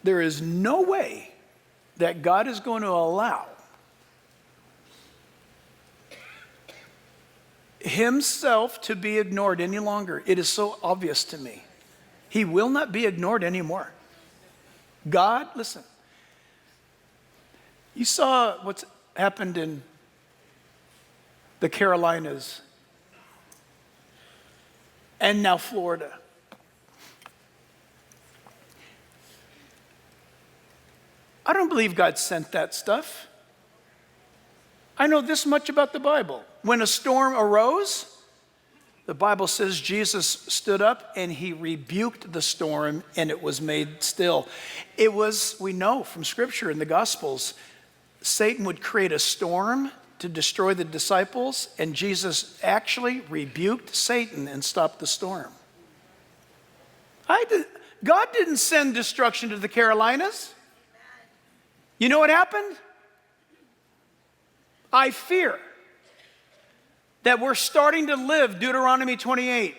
There is no way that God is going to allow himself to be ignored any longer. It is so obvious to me. He will not be ignored anymore. God, listen, you saw what's happened in the Carolinas and now Florida. I don't believe God sent that stuff. I know this much about the Bible. When a storm arose, the Bible says Jesus stood up and he rebuked the storm and it was made still. It was, we know from Scripture in the Gospels, Satan would create a storm to destroy the disciples, and Jesus actually rebuked Satan and stopped the storm. God didn't send destruction to the Carolinas. You know what happened? I fear that we're starting to live Deuteronomy 28.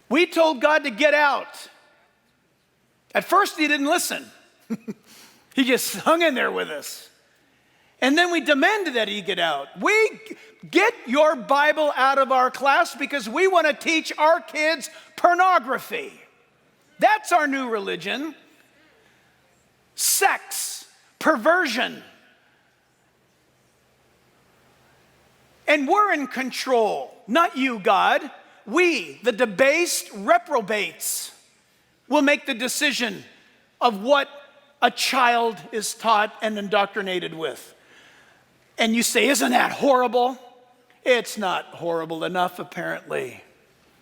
We told God to get out. At first, he didn't listen. He just hung in there with us. And then we demanded that he get out. We get your Bible out of our class because we want to teach our kids pornography. That's our new religion. Sex, perversion. And we're in control, not you, God. We, the debased reprobates, will make the decision of what a child is taught and indoctrinated with. And you say, isn't that horrible? It's not horrible enough, apparently.